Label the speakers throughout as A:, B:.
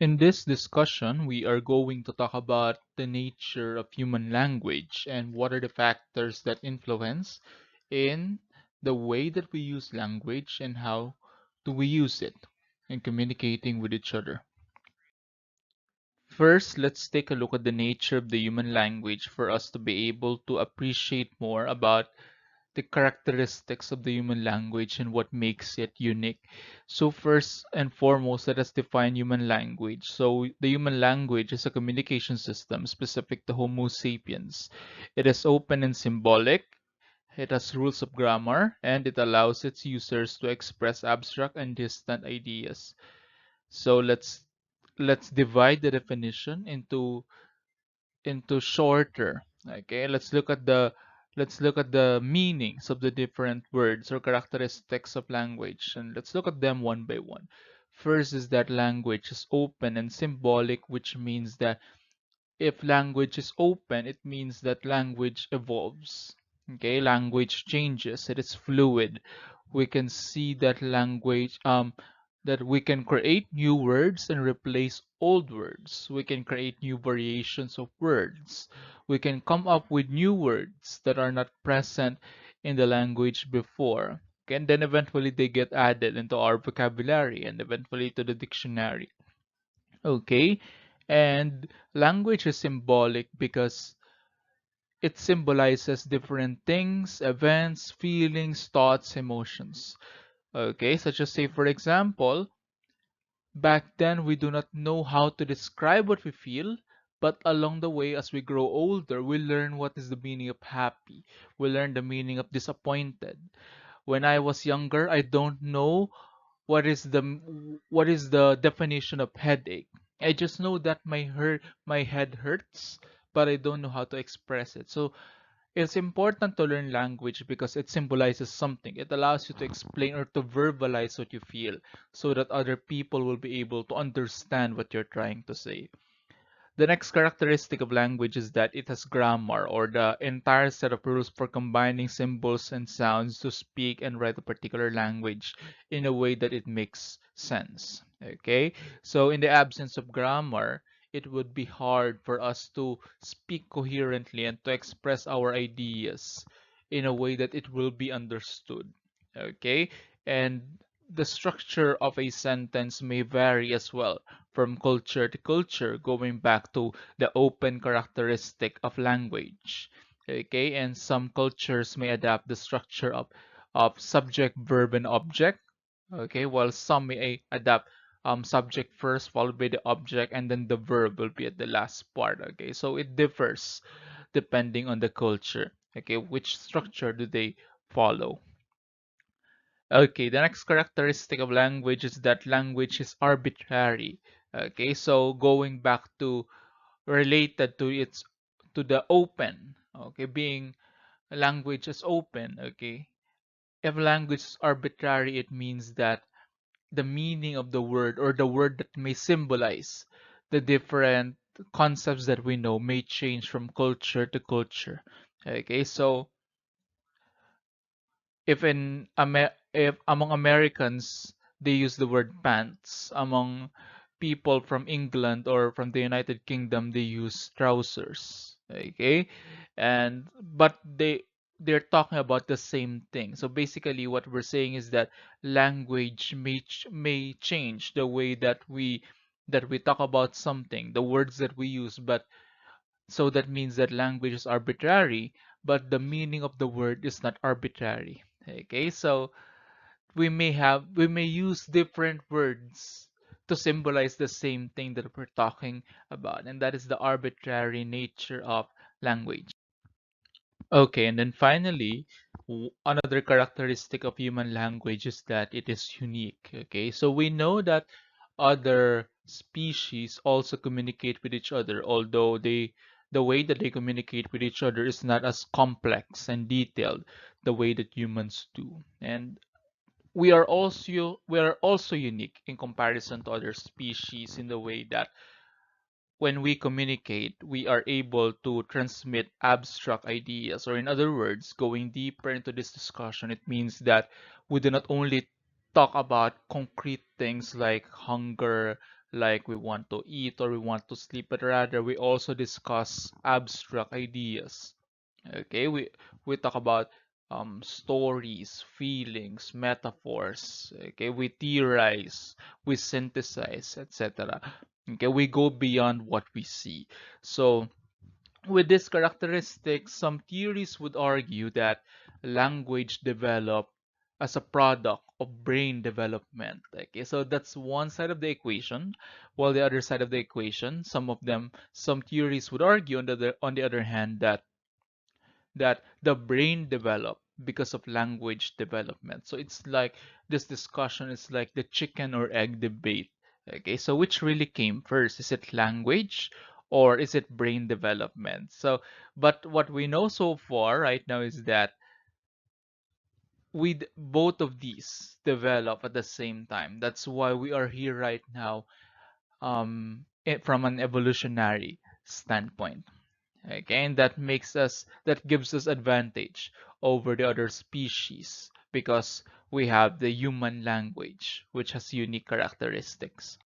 A: In this discussion, we are going to talk about the nature of human language and what are the factors that influence in the way that we use language and how do we use it in communicating with each other. First, let's take a look at the nature of the human language for us to be able to appreciate more about the characteristics of the human language and what makes it unique. So first and foremost, let us define human language. So the human language is a communication system specific to Homo sapiens. It is open and symbolic. It has rules of grammar and it allows its users to express abstract and distant ideas. So let's divide the definition into shorter. Okay, let's look at the meanings of the different words or characteristics of language, and let's look at them one by one. First is that language is open and symbolic, which means that if language is open, it means that language evolves. Okay, language changes, it is fluid. We can see that that we can create new words and replace old words. We can create new variations of words. We can come up with new words that are not present in the language before. Okay, and then eventually they get added into our vocabulary and eventually to the dictionary. Okay, and language is symbolic because it symbolizes different things, events, feelings, thoughts, emotions. Okay, such as say, for example, back then we do not know how to describe what we feel, but along the way, as we grow older, we learn what is the meaning of happy. We learn the meaning of disappointed. When I was younger, I don't know what is the definition of headache. I just know that my head hurts, but I don't know how to express it. So it's important to learn language because it symbolizes something. It allows you to explain or to verbalize what you feel so that other people will be able to understand what you're trying to say. The next characteristic of language is that it has grammar, or the entire set of rules for combining symbols and sounds to speak and write a particular language in a way that it makes sense. Okay? So, in the absence of grammar, it would be hard for us to speak coherently and to express our ideas in a way that it will be understood. Okay? And the structure of a sentence may vary as well from culture to culture, going back to the open characteristic of language. Okay, and some cultures may adapt the structure of subject, verb, and object. Okay, while some may adapt subject first, followed by the object, and then the verb will be at the last part. Okay, so it differs depending on the culture. Okay, which structure do they follow? Okay, the next characteristic of language is that language is arbitrary. Okay, so going back to related to its to the open, okay, being language is open, okay. If language is arbitrary, it means that the meaning of the word or the word that may symbolize the different concepts that we know may change from culture to culture. Okay, so if among Americans they use the word pants, among people from England or from the United Kingdom they use trousers. Okay, and but they're talking about the same thing. So basically, what we're saying is that language may change the way that we talk about something, the words that we use, but so that means that language is arbitrary, but the meaning of the word is not arbitrary. Okay, so we may use different words to symbolize the same thing that we're talking about, and that is the arbitrary nature of language. Okay, and then finally, another characteristic of human language is that it is unique. Okay, so we know that other species also communicate with each other, although the way that they communicate with each other is not as complex and detailed the way that humans do. And we are also unique in comparison to other species in the way that when we communicate, we are able to transmit abstract ideas, or in other words, going deeper into this discussion, it means that we do not only talk about concrete things like hunger, like we want to eat or we want to sleep, but rather we also discuss abstract ideas. Okay, we talk about stories, feelings, metaphors. Okay, we theorize, we synthesize, etc. Okay, we go beyond what we see. So with this characteristic, some theories would argue that language developed as a product of brain development. Okay, so that's one side of the equation. While the other side of the equation, some theories would argue on the other hand that the brain developed because of language development. So it's like this discussion is like the chicken or egg debate. Okay, so which really came first? Is it language or is it brain development? So, but what we know so far right now is that both of these develop at the same time. That's why we are here right now, from an evolutionary standpoint. Okay, and that gives us advantage over the other species because we have the human language, which has unique characteristics.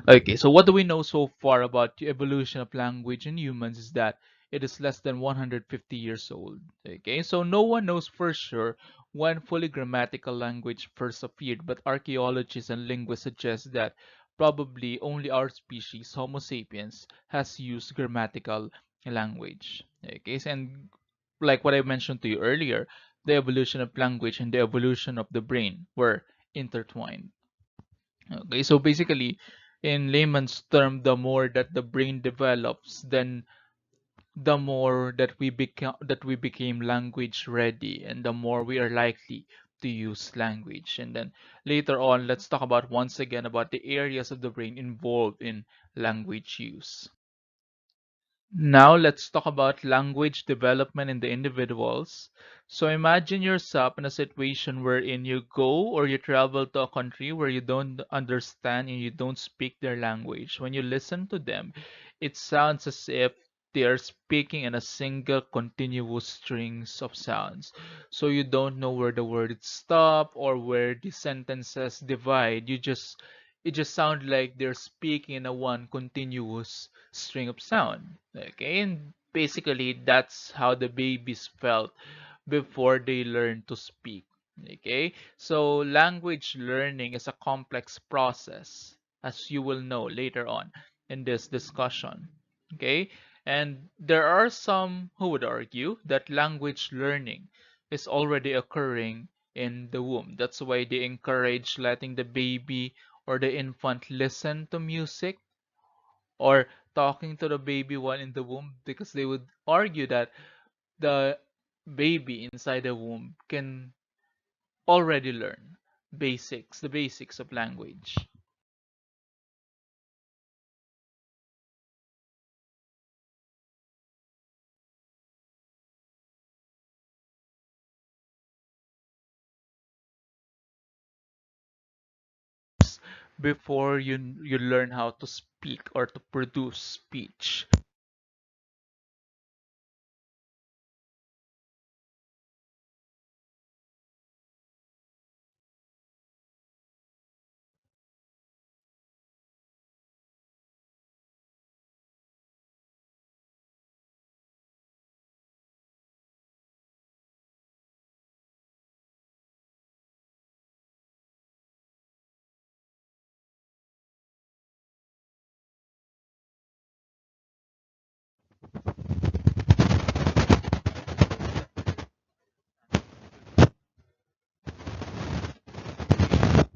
A: Okay, so what do we know so far about the evolution of language in humans is that it is less than 150 years old. Okay, so no one knows for sure when fully grammatical language first appeared, but archaeologists and linguists suggest that probably only our species, Homo sapiens, has used grammatical language. Okay, and like what I mentioned to you earlier, the evolution of language and the evolution of the brain were intertwined. Okay, so basically, in layman's term, the more that the brain develops, then the more that we became language ready, and the more we are likely to use language. And then later on, let's talk about once again about the areas of the brain involved in language use. Now let's talk about language development in the individuals. So imagine yourself in a situation wherein you go or you travel to a country where you don't understand and you don't speak their language. When you listen to them, it sounds as if they are speaking in a single continuous strings of sounds. So you don't know where the words stop or where the sentences divide. It just sounds like they're speaking in a one continuous string of sound. Okay, and basically that's how the babies felt before they learned to speak. Okay, so language learning is a complex process, as you will know later on in this discussion. Okay, and there are some who would argue that language learning is already occurring in the womb. That's why they encourage letting the baby or the infant listen to music or talking to the baby while in the womb, because they would argue that the baby inside the womb can already learn the basics of language before you learn how to speak or to produce speech.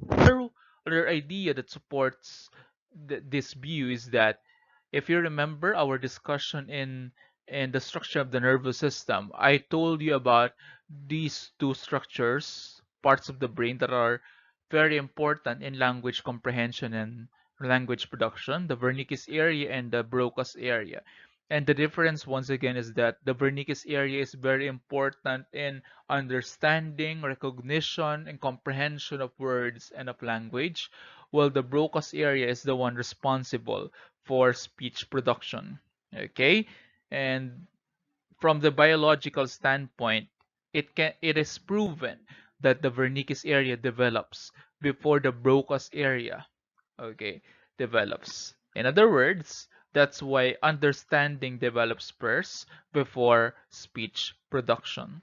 A: Other, other idea that supports this view is that if you remember our discussion in the structure of the nervous system, I told you about these two structures, parts of the brain that are very important in language comprehension and language production, the Wernicke's area and the Broca's area. And the difference once again is that the Wernicke's area is very important in understanding, recognition, and comprehension of words and of language, while the Broca's area is the one responsible for speech production. Okay? And from the biological standpoint, it is proven that the Wernicke's area develops before the Broca's area, okay, develops. In other words, that's why understanding develops first before speech production.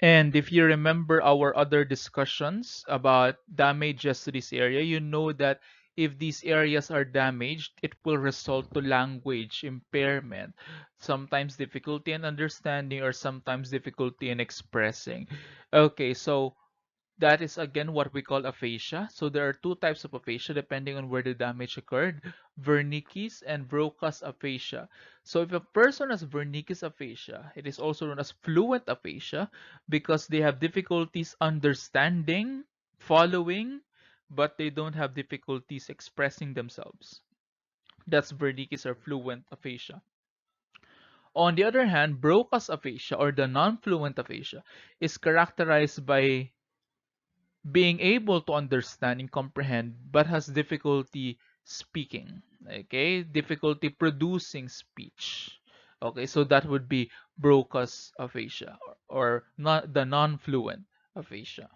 A: And if you remember our other discussions about damages to this area, you know that if these areas are damaged, it will result to language impairment, sometimes difficulty in understanding or sometimes difficulty in expressing. Okay, so that is again what we call aphasia. So there are two types of aphasia depending on where the damage occurred, Wernicke's and Broca's aphasia. So if a person has Wernicke's aphasia, it is also known as fluent aphasia because they have difficulties understanding, following, but they don't have difficulties expressing themselves. That's Wernicke's or fluent aphasia. On the other hand, Broca's aphasia or the non-fluent aphasia is characterized by being able to understand and comprehend but has difficulty speaking, okay, difficulty producing speech. Okay, so that would be Broca's aphasia or not the non-fluent aphasia.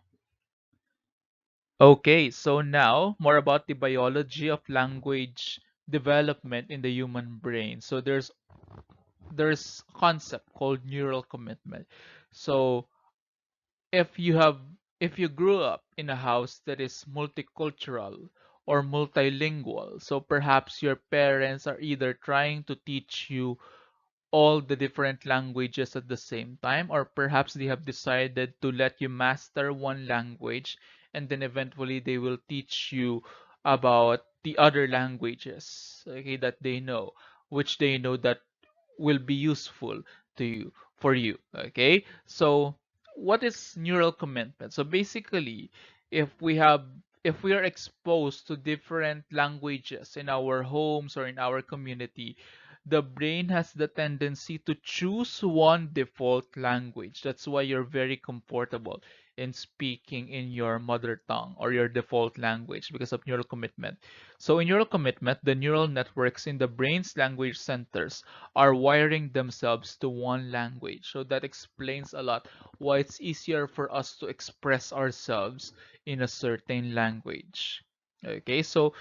A: Okay, so now more about the biology of language development in the human brain. So there's a concept called neural commitment. So if you have if you grew up in a house that is multicultural or multilingual, so perhaps your parents are either trying to teach you all the different languages at the same time, or perhaps they have decided to let you master one language and then eventually they will teach you about the other languages, okay, that they know, which they know that will be useful to you for you, okay. So what is neural commitment? So basically, if we have if we are exposed to different languages in our homes or in our community, the brain has the tendency to choose one default language. That's why you're very comfortable in speaking in your mother tongue or your default language because of neural commitment. So in neural commitment, the neural networks in the brain's language centers are wiring themselves to one language. So that explains a lot why it's easier for us to express ourselves in a certain language. Okay, so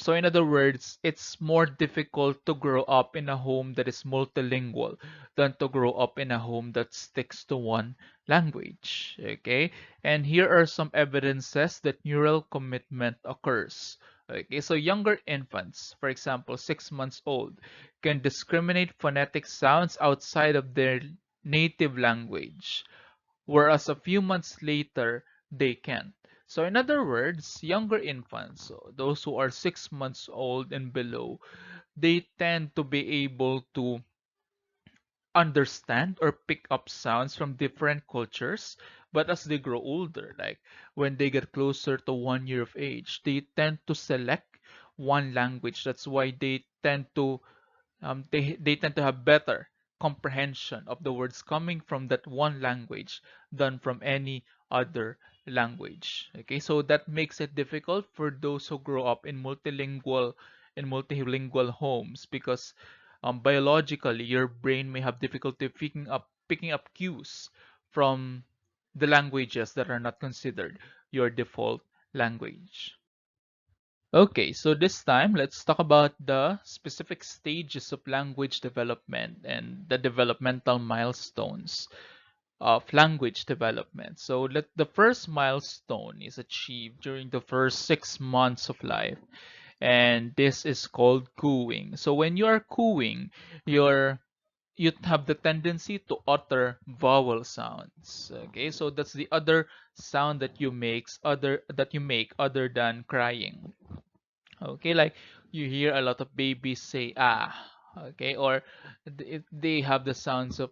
A: in other words, it's more difficult to grow up in a home that is multilingual than to grow up in a home that sticks to one language. Okay? And here are some evidences that neural commitment occurs. Okay, so younger infants, for example, 6 months old, can discriminate phonetic sounds outside of their native language, whereas a few months later they can't. So in other words, younger infants, so those who are 6 months old and below, they tend to be able to understand or pick up sounds from different cultures. But as they grow older, like when they get closer to 1 year of age, they tend to select one language. That's why they tend to have better comprehension of the words coming from that one language than from any other language. Okay, so that makes it difficult for those who grow up in multilingual homes because biologically your brain may have difficulty picking up cues from the languages that are not considered your default language. Okay, so this time let's talk about the specific stages of language development and the developmental milestones of language development. So the first milestone is achieved during the first 6 months of life, and this is called cooing. So when you are cooing, you have the tendency to utter vowel sounds. Okay, so that's the other sound that you make other than crying. Okay, like you hear a lot of babies say ah, okay, or they have the sounds of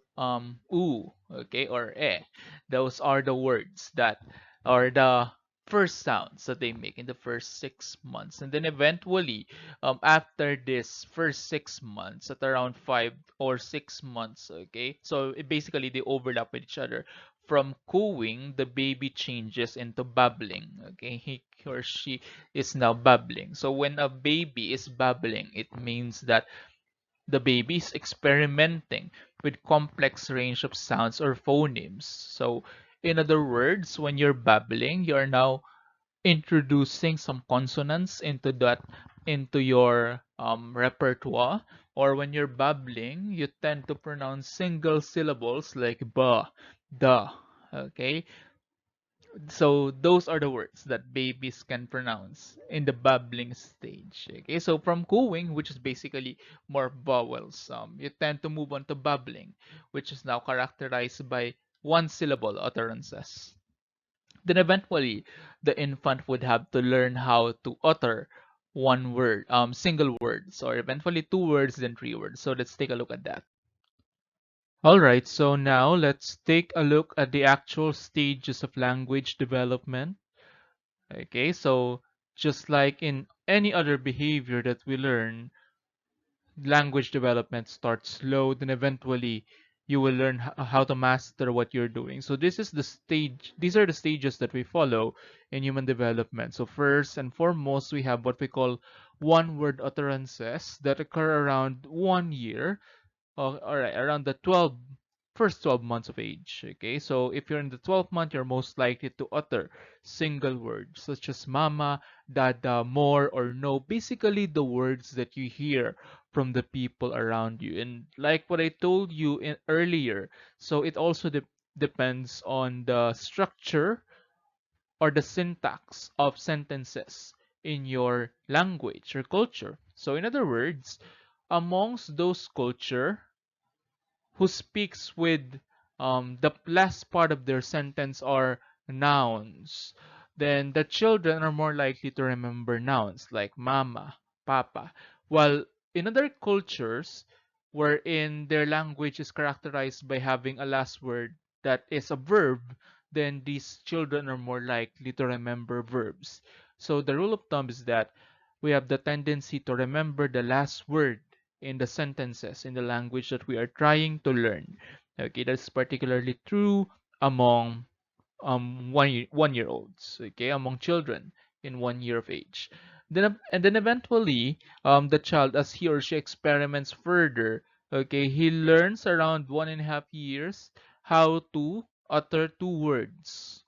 A: ooh, okay, or eh. Those are the words that are the first sounds that they make in the first 6 months. And then eventually, after this first 6 months, at around 5 or 6 months, okay, so basically they overlap with each other. From cooing, the baby changes into babbling. Okay, he or she is now babbling. So when a baby is babbling, it means that the baby is experimenting with complex range of sounds or phonemes. So, in other words, when you're babbling, you're now introducing some consonants into your repertoire, or when you're babbling you tend to pronounce single syllables like ba, da. Okay, so those are the words that babies can pronounce in the babbling stage. Okay, so from cooing, which is basically more vowels, you tend to move on to babbling, which is now characterized by one syllable utterances. Then eventually the infant would have to learn how to utter one word, single words, or eventually two words, then three words. So let's take a look at that. All right, so now let's take a look at the actual stages of language development. Okay, so just like in any other behavior that we learn, language development starts slow, then eventually you will learn how to master what you're doing. So these are the stages that we follow in human development. So first and foremost, we have what we call one word utterances that occur around 1 year. All right, around the first 12 months of age. Okay, so if you're in the 12th month, you're most likely to utter single words such as mama, dada, more, or no. Basically, the words that you hear from the people around you. And like what I told you earlier, so it also depends on the structure or the syntax of sentences in your language or culture. So, in other words, amongst those culture who speaks with the last part of their sentence are nouns, then the children are more likely to remember nouns like mama, papa. While in other cultures, wherein their language is characterized by having a last word that is a verb, then these children are more likely to remember verbs. So the rule of thumb is that we have the tendency to remember the last word in the sentences in the language that we are trying to learn. Okay, that's particularly true among 1 year olds. Okay, among children in 1 year of age. Then eventually, the child, as he or she experiments further, okay, he learns around 1.5 years how to utter two words,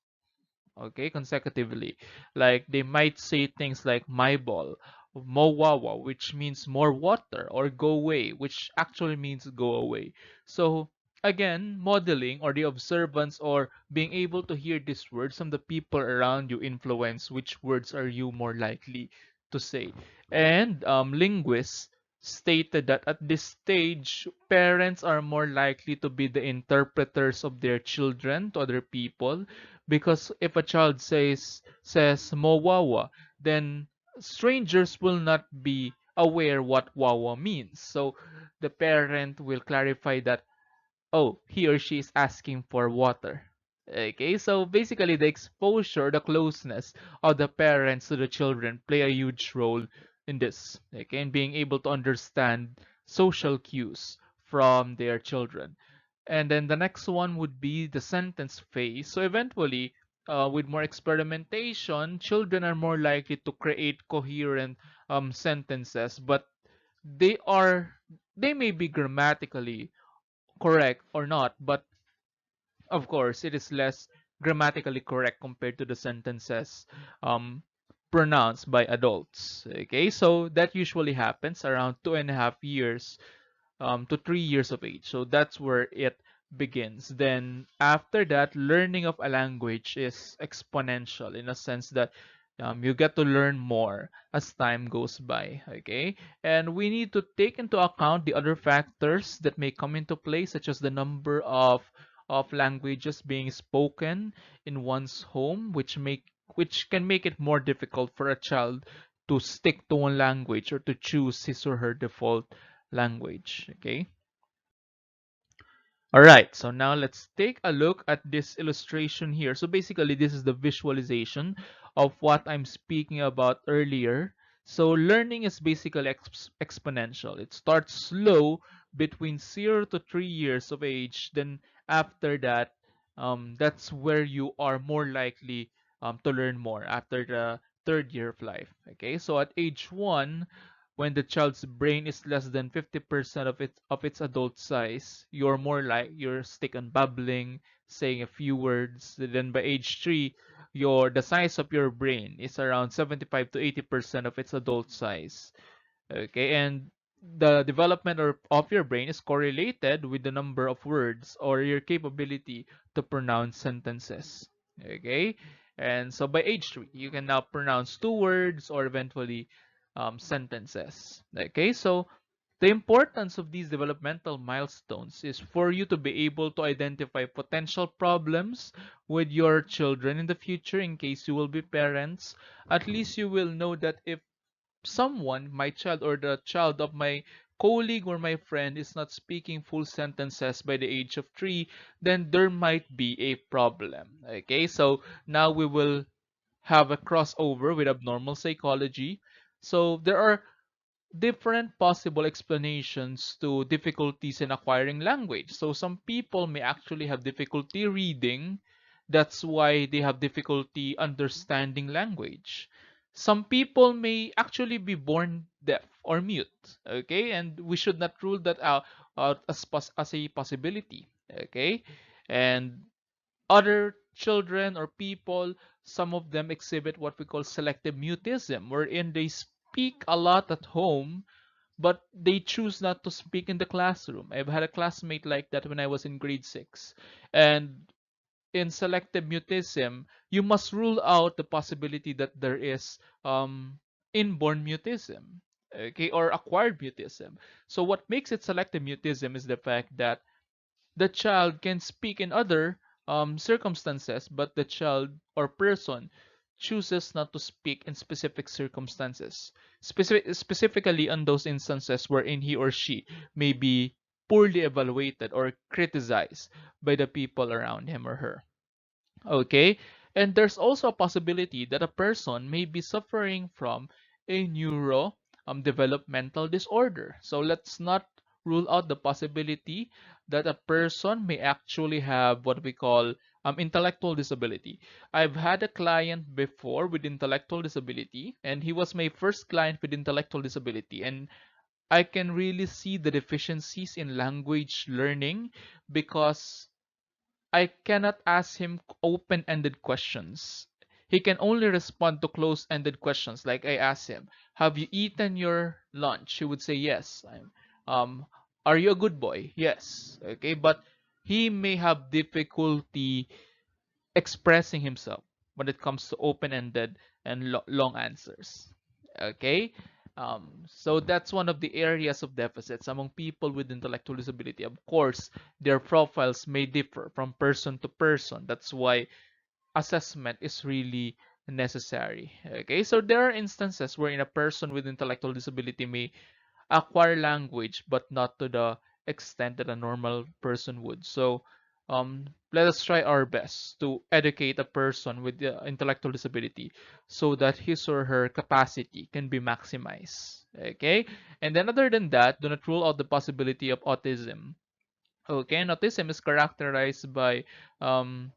A: okay, consecutively. Like they might say things like my ball, mowawa, which means more water, or go away, which actually means go away. So again, modeling or the observance or being able to hear these words from the people around you influence which words are you more likely to say. And linguists stated that at this stage, parents are more likely to be the interpreters of their children to other people, because if a child says mowawa, then strangers will not be aware what wawa means. So the parent will clarify that, oh, he or she is asking for water. Okay, so basically the exposure, the closeness of the parents to the children play a huge role in this. Okay, and being able to understand social cues from their children. And then the next one would be the sentence phase. So eventually, with more experimentation, children are more likely to create coherent sentences, but they are they may be grammatically correct or not, but of course it is less grammatically correct compared to the sentences um, pronounced by adults. Okay, so that usually happens around 2.5 years to 3 years of age. So that's where it begins. Then after that, learning of a language is exponential in a sense that you get to learn more as time goes by. Okay, and we need to take into account the other factors that may come into play, such as the number of languages being spoken in one's home, which can make it more difficult for a child to stick to one language or to choose his or her default language. Okay. All right, so now let's take a look at this illustration here. So basically, this is the visualization of what I'm speaking about earlier. So learning is basically exponential. It starts slow between 0 to 3 years of age. Then after that, that's where you are more likely to learn more after the third year of life. Okay, so at age 1, when the child's brain is less than 50% of its adult size, you're more like you're stick on babbling, saying a few words. Then by age 3, the size of your brain is around 75 to 80% of its adult size. Okay, and the development of your brain is correlated with the number of words or your capability to pronounce sentences. Okay, and so by age 3, you can now pronounce 2 words or eventually sentences. Okay, so the importance of these developmental milestones is for you to be able to identify potential problems with your children in the future in case you will be parents. At least you will know that if someone, my child or the child of my colleague or my friend, is not speaking full sentences by the age of 3, then there might be a problem. Okay, so now we will have a crossover with abnormal psychology. So there are different possible explanations to difficulties in acquiring language. So some people may actually have difficulty reading. That's why they have difficulty understanding language. Some people may actually be born deaf or mute. Okay, and we should not rule that out as a possibility. Okay, and other children or people, some of them exhibit what we call selective mutism, wherein they speak a lot at home, but they choose not to speak in the classroom. I've had a classmate like that when I was in grade 6. And in selective mutism, you must rule out the possibility that there is inborn mutism, okay, or acquired mutism. So what makes it selective mutism is the fact that the child can speak in other circumstances, but the child or person chooses not to speak in specific circumstances, specifically on those instances wherein he or she may be poorly evaluated or criticized by the people around him or her. Okay, and there's also a possibility that a person may be suffering from a neuro developmental disorder. So let's not rule out the possibility that a person may actually have what we call intellectual disability. I've had a client before with intellectual disability, and he was my first client with intellectual disability, and I can really see the deficiencies in language learning because I cannot ask him open-ended questions. He can only respond to close-ended questions. Like I asked him, "Have you eaten your lunch?" He would say, "Yes." Are you a good boy? Yes. Okay, but he may have difficulty expressing himself when it comes to open-ended and long answers. Okay, so that's one of the areas of deficits among people with intellectual disability. Of course, their profiles may differ from person to person. That's why assessment is really necessary. Okay, so there are instances wherein a person with intellectual disability may acquire language, but not to the extent that a normal person would. So, let us try our best to educate a person with the intellectual disability so that his or her capacity can be maximized. Okay, and then other than that, do not rule out the possibility of autism. Okay, and autism is characterized by um,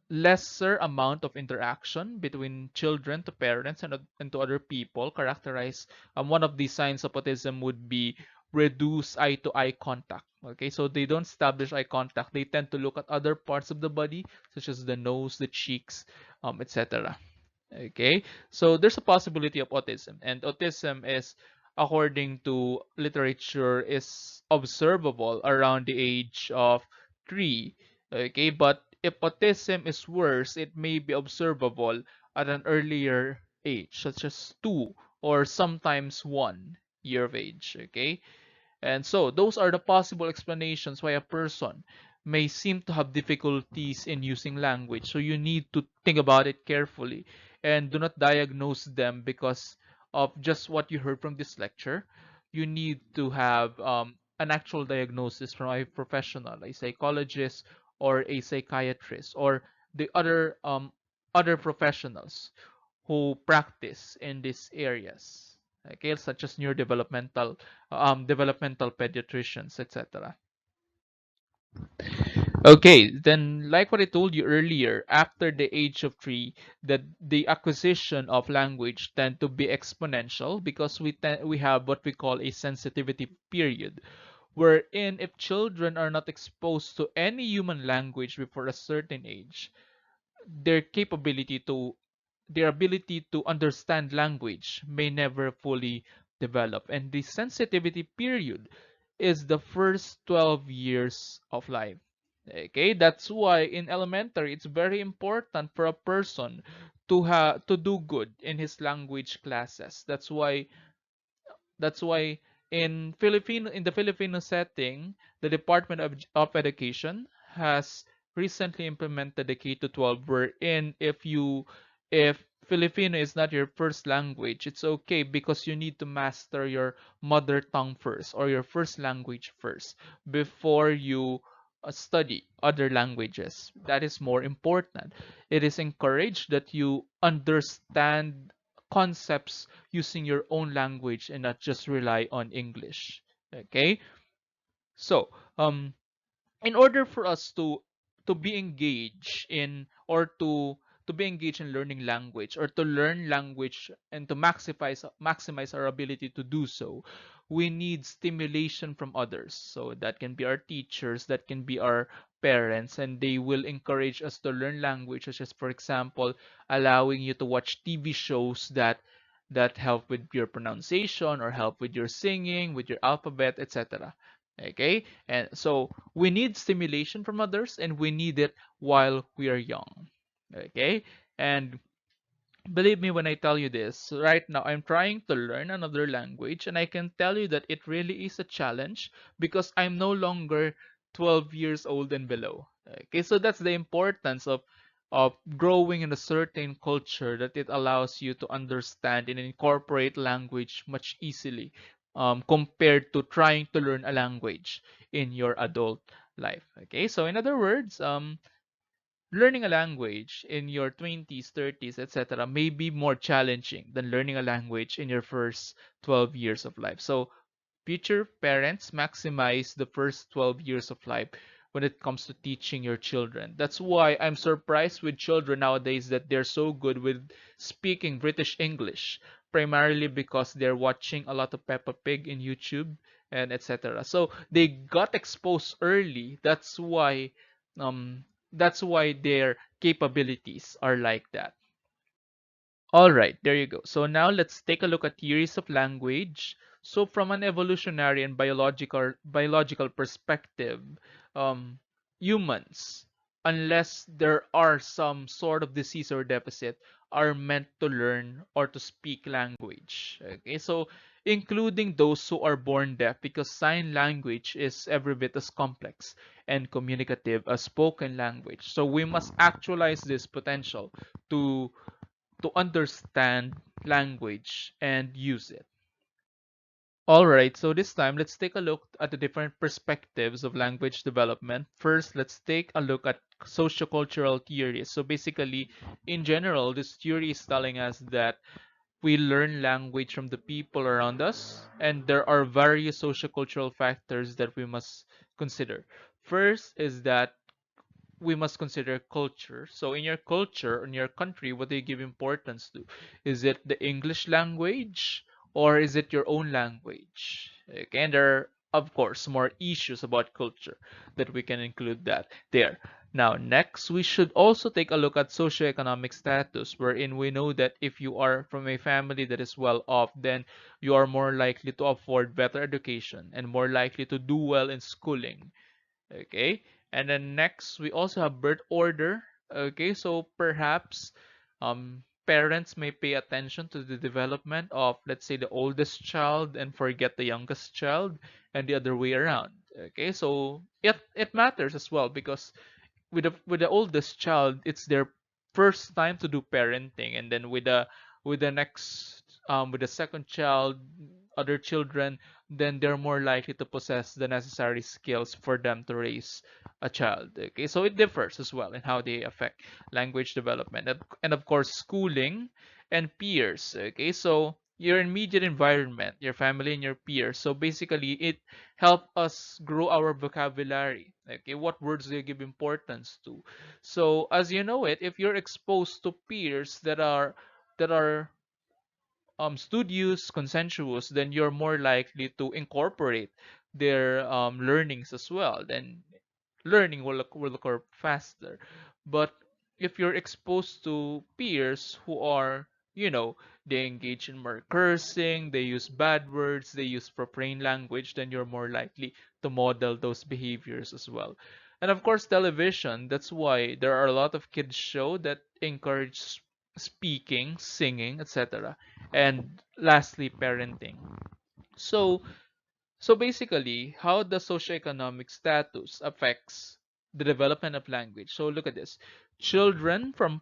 A: lesser amount of interaction between children to parents and to other people characterized. One of the signs of autism would be reduced eye-to-eye contact. Okay, so they don't establish eye contact. They tend to look at other parts of the body, such as the nose, the cheeks, etc. Okay, so there's a possibility of autism, and autism is, according to literature, is observable around the age of 3. Okay, but if autism is worse, it may be observable at an earlier age, such as 2 or sometimes 1 year of age. Okay, and so those are the possible explanations why a person may seem to have difficulties in using language. So you need to think about it carefully and do not diagnose them because of just what you heard from this lecture. You need to have an actual diagnosis from a professional, a psychologist or a psychiatrist or the other professionals who practice in these areas, okay, such as neurodevelopmental, developmental pediatricians, etc. Okay, then like what I told you earlier, after the age of 3, that the acquisition of language tend to be exponential because we have what we call a sensitivity period, wherein if children are not exposed to any human language before a certain age, their capability to their ability to understand language may never fully develop. And the sensitivity period is the first 12 years of life. Okay, that's why in elementary it's very important for a person to do good in his language classes. That's why in the Filipino setting, the Department of Education has recently implemented the K to 12, wherein if Filipino is not your first language, it's okay because you need to master your mother tongue first or your first language first before you study other languages. That is more important. It is encouraged that you understand concepts using your own language and not just rely on English. Okay? So, in order for us to be engaged in or to be engaged in learning language or to learn language and to maximize our ability to do so, we need stimulation from others. So that can be our teachers, that can be our parents, and they will encourage us to learn language, such as, for example, allowing you to watch TV shows that help with your pronunciation or help with your singing, with your alphabet, etc. Okay, and so we need stimulation from others and we need it while we are young. Okay, and believe me when I tell you this, right now I'm trying to learn another language and I can tell you that it really is a challenge because I'm no longer 12 years old and below. Okay, so that's the importance of growing in a certain culture, that it allows you to understand and incorporate language much easily, compared to trying to learn a language in your adult life. Okay, so in other words, learning a language in your 20s, 30s, etc. may be more challenging than learning a language in your first 12 years of life. So future parents maximize the first 12 years of life when it comes to teaching your children. That's why I'm surprised with children nowadays that they're so good with speaking British English, primarily because they're watching a lot of Peppa Pig in YouTube and etc. So they got exposed early. That's why their capabilities are like that. All right, there you go. So now let's take a look at theories of language. So from an evolutionary and biological perspective, um, humans, unless there are some sort of disease or deficit, are meant to learn or to speak language. Okay, so including those who are born deaf, because sign language is every bit as complex and communicative as spoken language. So we must actualize this potential to understand language and use it. All right, so this time let's take a look at the different perspectives of language development. First, let's take a look at sociocultural theories. So basically, in general, this theory is telling us that we learn language from the people around us, and there are various sociocultural factors that we must consider. First is that we must consider culture. So in your culture, in your country, what do you give importance to? Is it the English language or is it your own language? Okay, and there are, of course, more issues about culture that we can include that there. Now, next, we should also take a look at socioeconomic status, wherein we know that if you are from a family that is well off, then you are more likely to afford better education and more likely to do well in schooling. Okay, and then next we also have birth order. Okay, so perhaps parents may pay attention to the development of, let's say, the oldest child and forget the youngest child, and the other way around. Okay, so it matters as well because with the oldest child, it's their first time to do parenting, and then with the second child, other children, then they're more likely to possess the necessary skills for them to raise a child. Okay, so it differs as well in how they affect language development, and of course schooling and peers. Okay, so your immediate environment, your family and your peers. So basically, it help us grow our vocabulary. Okay, what words do you give importance to? So as you know it, if you're exposed to peers that are studious, consensuous, then you're more likely to incorporate their learnings as well. Then learning will occur faster. But if you're exposed to peers who are, they engage in more cursing, they use bad words, they use profane language, then you're more likely to model those behaviors as well. And of course, television, that's why there are a lot of kids show that encourage speaking, singing, etc. And lastly, parenting. So so basically, how the socioeconomic status affects the development of language. So look at this. Children from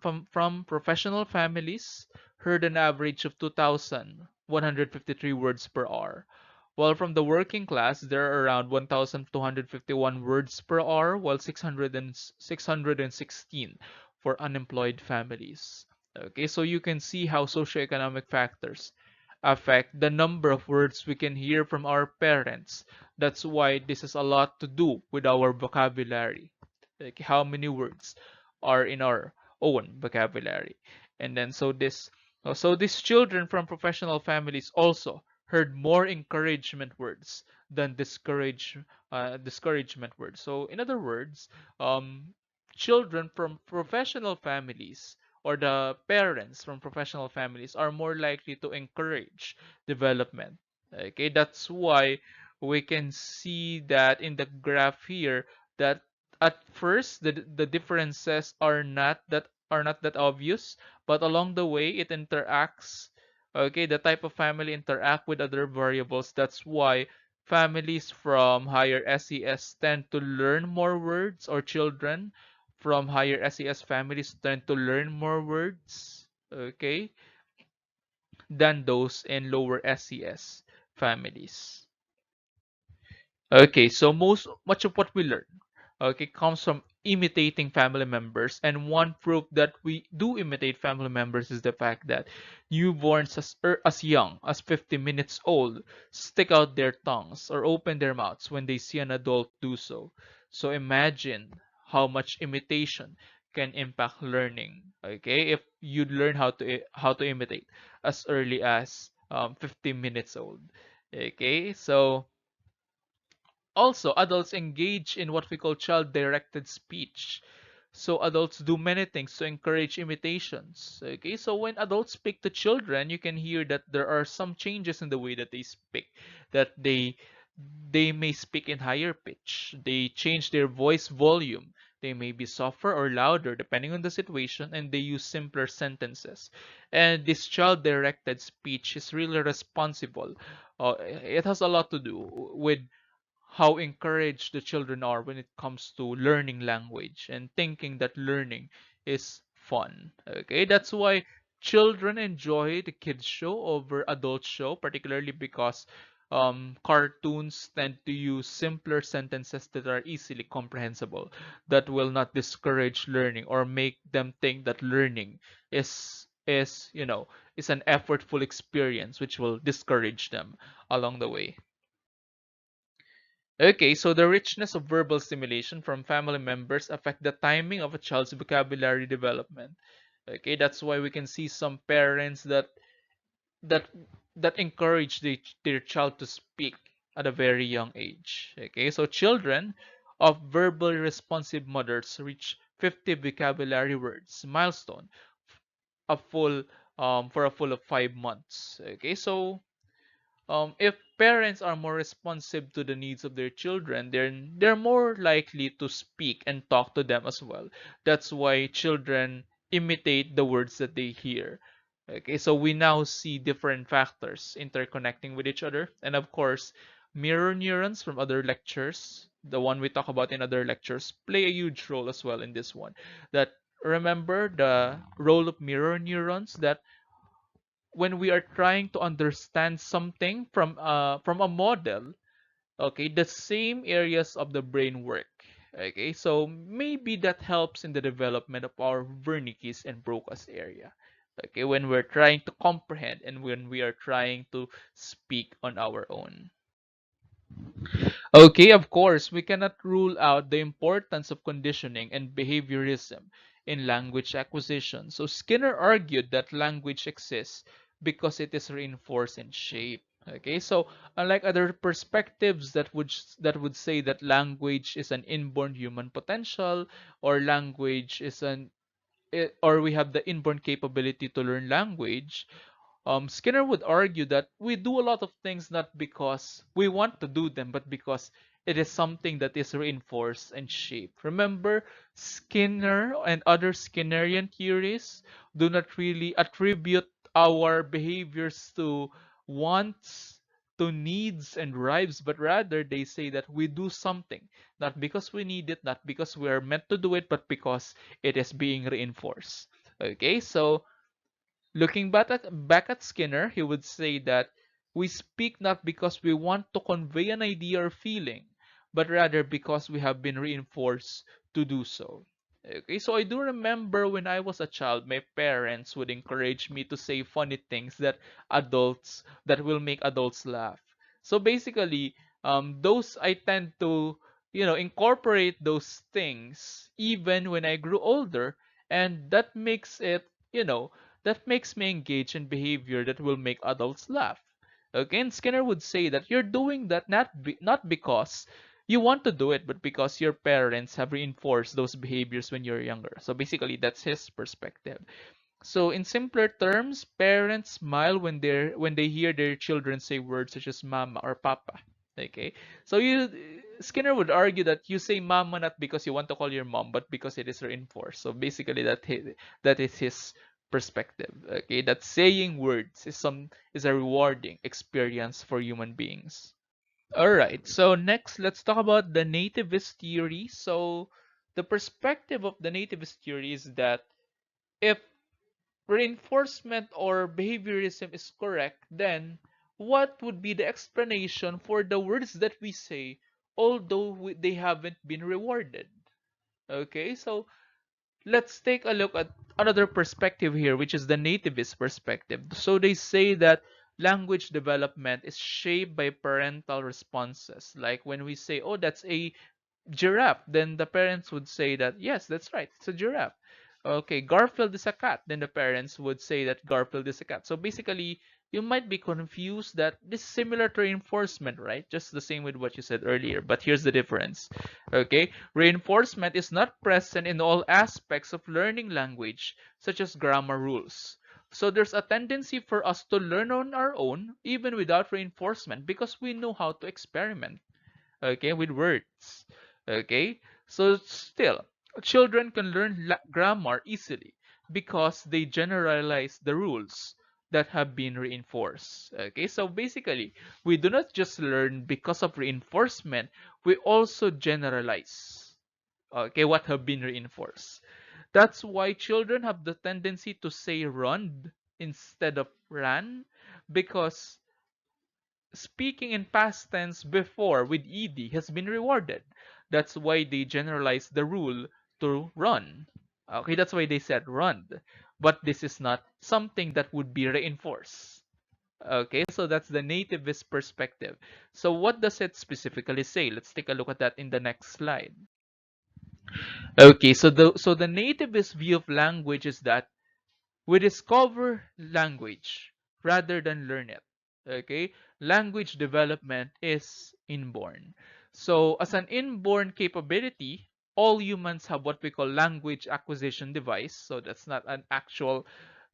A: professional families heard an average of 2,153 words per hour, while from the working class, there are around 1,251 words per hour, while 616 for unemployed families. Okay, so you can see how socioeconomic factors affect the number of words we can hear from our parents. That's why this has a lot to do with our vocabulary. Like how many words are in our own vocabulary. And then so these children from professional families also heard more encouragement words than discouragement words. So in other words, um, children from professional families or the parents from professional families are more likely to encourage development. Okay, that's why we can see that in the graph here that at first the differences are not that obvious, but along the way it interacts. Okay, the type of family interact with other variables. That's why families from higher SES tend to learn more words, or children from higher SES families tend to learn more words, okay, than those in lower SES families. Okay, so much of what we learn, okay, comes from imitating family members, and one proof that we do imitate family members is the fact that newborns as young as 50 minutes old stick out their tongues or open their mouths when they see an adult do so. So imagine how much imitation can impact learning. Okay, if you learn how to imitate as early as 50 minutes old. Okay, so also, adults engage in what we call child-directed speech. So adults do many things to encourage imitations. Okay, so when adults speak to children, you can hear that there are some changes in the way that they speak, that they may speak in higher pitch. They change their voice volume. They may be softer or louder depending on the situation, and they use simpler sentences. And this child-directed speech is really responsible. It has a lot to do with how encouraged the children are when it comes to learning language and thinking that learning is fun. Okay, that's why children enjoy the kids show over adult show, particularly because cartoons tend to use simpler sentences that are easily comprehensible, that will not discourage learning or make them think that learning is an effortful experience which will discourage them along the way. Okay, so the richness of verbal stimulation from family members affect the timing of a child's vocabulary development. Okay, that's why we can see some parents that that encourage their child to speak at a very young age. Okay, so children of verbally responsive mothers reach 50 vocabulary words milestone a full for a full of 5 months. Okay, so if parents are more responsive to the needs of their children, they're more likely to speak and talk to them as well. That's why children imitate the words that they hear. Okay, so we now see different factors interconnecting with each other, and of course, mirror neurons from other lectures, the one we talk about in other lectures, play a huge role as well in this one. That remember the role of mirror neurons, that when we are trying to understand something from a model, okay, the same areas of the brain work. Okay, so maybe that helps in the development of our Wernicke's and Broca's area. Okay, when we're trying to comprehend and when we are trying to speak on our own. Okay, of course, we cannot rule out the importance of conditioning and behaviorism in language acquisition. So Skinner argued that language exists because it is reinforced and shaped. Okay, so unlike other perspectives that would say that language is an inborn human potential, or language is or we have the inborn capability to learn language, Skinner would argue that we do a lot of things not because we want to do them, but because it is something that is reinforced and shaped. Remember, Skinner and other Skinnerian theories do not really attribute our behaviors to wants, to needs and drives, but rather they say that we do something not because we need it, not because we are meant to do it, but because it is being reinforced. Okay, so looking back at Skinner, he would say that we speak not because we want to convey an idea or feeling, but rather because we have been reinforced to do so. Okay, so I do remember when I was a child, my parents would encourage me to say funny things that will make adults laugh. So basically, those I tend to, incorporate those things even when I grew older, and you know, that makes me engage in behavior that will make adults laugh. Okay, and Skinner would say that you're doing that not because you want to do it, but because your parents have reinforced those behaviors when you're younger. So basically, that's his perspective. So in simpler terms, parents smile when they hear their children say words such as mama or papa. Okay. So Skinner would argue that you say mama not because you want to call your mom, but because it is reinforced. So basically that is his perspective. Okay, that saying words is a rewarding experience for human beings. All right. So next, let's talk about the nativist theory. So the perspective of the nativist theory is that if reinforcement or behaviorism is correct, then what would be the explanation for the words that we say, although they haven't been rewarded? Okay, so let's take a look at another perspective here, which is the nativist perspective. So they say that language development is shaped by parental responses. Like when we say, oh, that's a giraffe, then the parents would say that, yes, that's right, it's a giraffe. Okay, Garfield is a cat, then the parents would say that Garfield is a cat. So basically, you might be confused that this is similar to reinforcement, right? Just the same with what you said earlier. But here's the difference. Okay, reinforcement is not present in all aspects of learning language, such as grammar rules. So there's a tendency for us to learn on our own, even without reinforcement, because we know how to experiment, okay, with words. Okay, so still, children can learn grammar easily because they generalize the rules that have been reinforced. Okay, so basically, we do not just learn because of reinforcement, we also generalize, okay, what have been reinforced. That's why children have the tendency to say run instead of ran, because speaking in past tense before with ed has been rewarded. That's why they generalized the rule to run. Okay, that's why they said run. But this is not something that would be reinforced. Okay, so that's the nativist perspective. So what does it specifically say? Let's take a look at that in the next slide. Okay, so the nativist view of language is that we discover language rather than learn it. Okay, language development is inborn. So as an inborn capability, all humans have what we call language acquisition device. So that's not an actual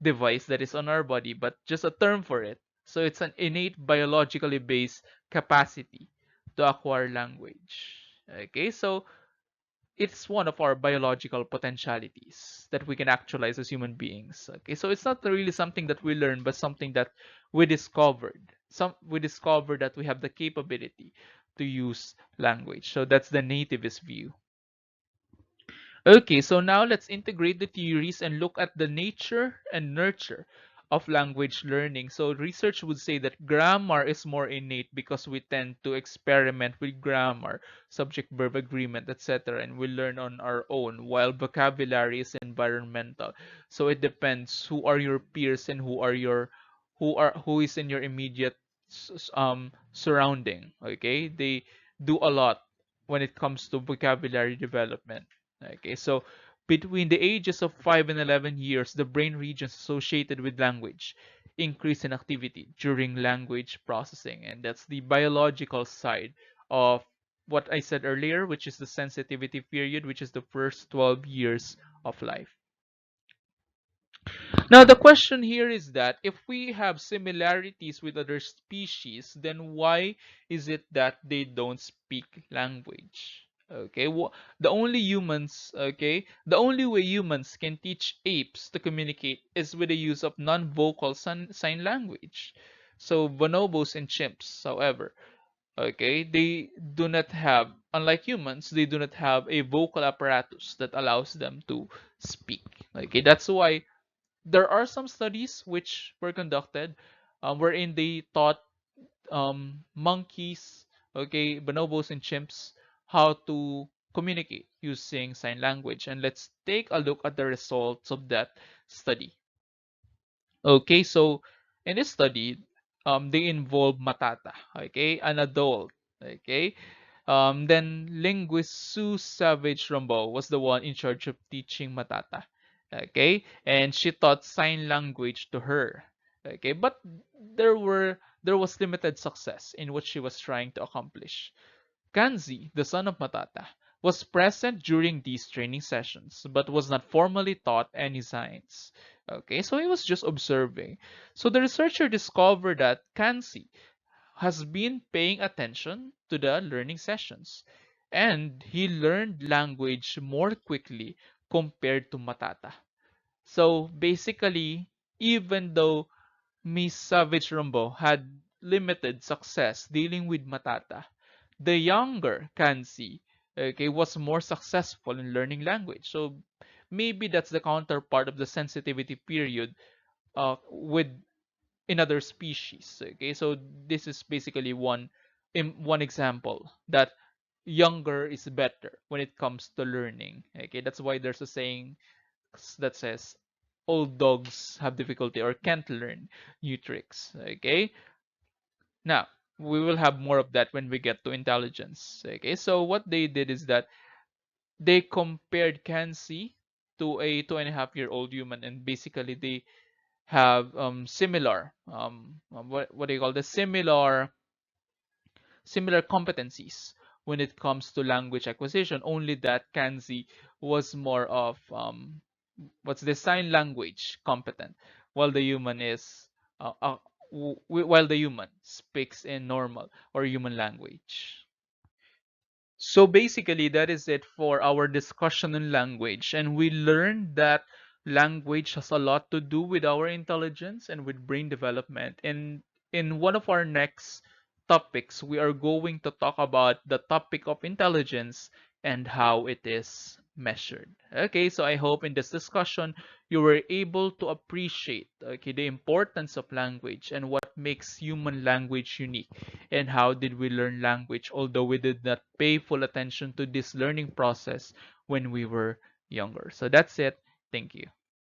A: device that is on our body, but just a term for it. So it's an innate biologically based capacity to acquire language. Okay, so it's one of our biological potentialities that we can actualize as human beings. Okay, so it's not really something that we learn, but something that we discovered. We discovered that we have the capability to use language. So that's the nativist view. Okay, so now let's integrate the theories and look at the nature and nurture of language learning. So research would say that grammar is more innate because we tend to experiment with grammar, subject verb agreement, etc., and we learn on our own, while vocabulary is environmental. So it depends who are your peers and who is in your immediate surrounding. Okay, they do a lot when it comes to vocabulary development. Okay, so between the ages of 5 and 11 years, the brain regions associated with language increase in activity during language processing. And that's the biological side of what I said earlier, which is the sensitivity period, which is the first 12 years of life. Now, the question here is that if we have similarities with other species, then why is it that they don't speak language? Okay, the only way humans can teach apes to communicate is with the use of non-vocal sign language. So bonobos and chimps, however, okay, they do not have, unlike humans, they do not have a vocal apparatus that allows them to speak. Okay, that's why there are some studies which were conducted wherein they taught monkeys, okay, bonobos and chimps how to communicate using sign language. And let's take a look at the results of that study. Okay, so in this study, they involve Matata, okay, an adult, okay. Then linguist Sue Savage Rumbaugh was the one in charge of teaching Matata, okay, and she taught sign language to her, okay. But there was limited success in what she was trying to accomplish. Kanzi, the son of Matata, was present during these training sessions, but was not formally taught any signs. Okay, so he was just observing. So the researcher discovered that Kanzi has been paying attention to the learning sessions, and he learned language more quickly compared to Matata. So basically, even though Miss Savage Rumbo had limited success dealing with Matata, the younger Kanzi, okay, was more successful in learning language. So maybe that's the counterpart of the sensitivity period with in other species. Okay, so this is basically one example that younger is better when it comes to learning. Okay, that's why there's a saying that says old dogs have difficulty or can't learn new tricks. Okay, now we will have more of that when we get to intelligence. Okay, so what they did is that they compared Kansi to a 2.5-year-old human, and basically they have similar what do you call this similar competencies when it comes to language acquisition, only that Kanzi was more of what's the sign language competent, while the human is while the human speaks in normal or human language. So basically, that is it for our discussion on language. And we learned that language has a lot to do with our intelligence and with brain development. And in one of our next topics, we are going to talk about the topic of intelligence and how it is measured. Okay, so I hope in this discussion you were able to appreciate, okay, the importance of language and what makes human language unique, and how did we learn language, although we did not pay full attention to this learning process when we were younger. So that's it. Thank you.